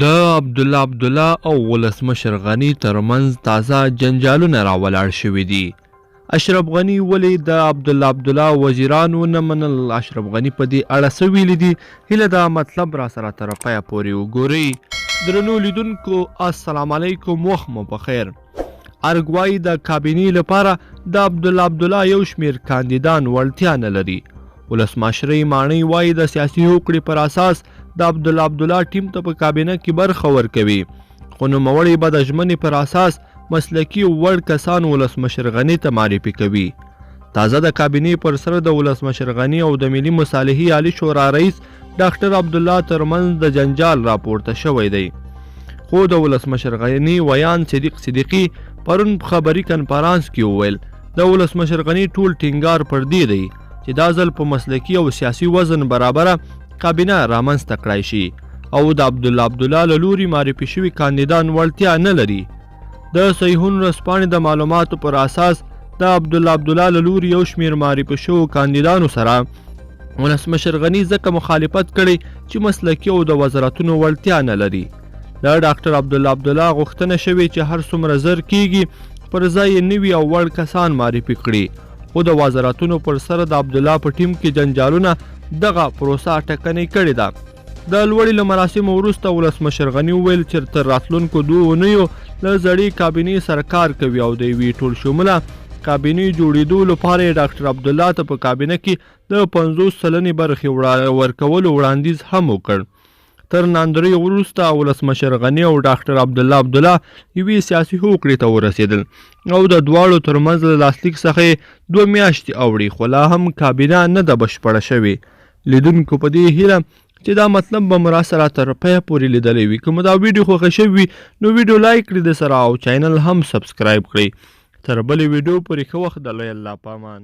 د عبدالله او ولسمشر غني ترمنځ تازه جنجالونه راولاړ شوي دي. اشرف غني ولې د عبدالله وزیرانو نه منل؟ اشرف غني په دې اړه څه ویلي دي؟ هیله دا مطلب را سره تر پایه پورې وګورئ. درنو لیدونکو السلام علیکم، وخت مو بخیر. ارګ وایي د کابینې لپاره د عبدالله یو شمېر کاندیدان وړتیا نه لري. ولسمشرۍ ماڼۍ وایي د سیاسي هوکړې پر اساس د عبدالله ټیم ته په کابینه کې برخه ورکوي، خو نوموړی به د ژمنې پر اساس مسلکي وړ کسان ولسمشر غني ته معرفي کوي. تازه د کابینې پر سر د ولسمشر غني او د ملي مصالحې عالي شورا رئیس ډاکټر عبدالله ترمنځ د جنجال راپورته شوی دی. خو د ولسمشر غني ویان صدیقي پرون خبري کنفرانس کې وویل د ولسمشر غني ټول ټینګار پر دې دی چې دا ځل په مسلکي او سیاسي وزن برابره کابینه رامنځته کړای شي او د عبدالله له لوري معرفي شوي کاندیدان وړتیا نه لري. د صحیحون ورځپاڼې د معلوماتو پر اساس د عبدالله له لوري یو شمېر معرفي شوو کاندیدانو سره ولسمشر غني ځکه مخالفت کړی چې مسلکي او د وزارتونو وړتیا نه لري. د ډاکټر عبدالله غوښتنه شوې چې هر څومره زر کیږي پر ځای یې نوي او وړ کسان معرفي کړي، خو د وزارتونو پر سر د عبدالله په ټیم کې جنجالونه دغه پروسه ټکنۍ کړې ده. د لوړې له مراسمو وروسته ولسمشر غني وویل چې تر راتلونکو 2 اونیو له زړې کابینې سره کار کوي او د یوې ټول شموله کابینې جوړېدو لپاره یې ډاکټر عبدالله ته په کابینه کې د 50 سلنې برخې ورکولو وړاندیز هم وکړ. تر ناندرۍ وروسته ولسمشر غني او ډاکټر عبدالله یوې سیاسي هوکړې ته ورسېدل او د دواړو ترمنځ له لاسلیک څخه 2 میاشتې اوړي، خو لا هم کابینه نه ده بشپړه شوې. لیدونکو په دې هیله چې دا مطلب به مو را سره تر پایه پورې لیدلی وي. که مو دا ویډیو خوښه شوي نو ویډیو لایک کړئ د سره او چینل هم سبسکرایب کړئ. تر بلې ویډیو پورې ښه وخت د لوی الله په امان.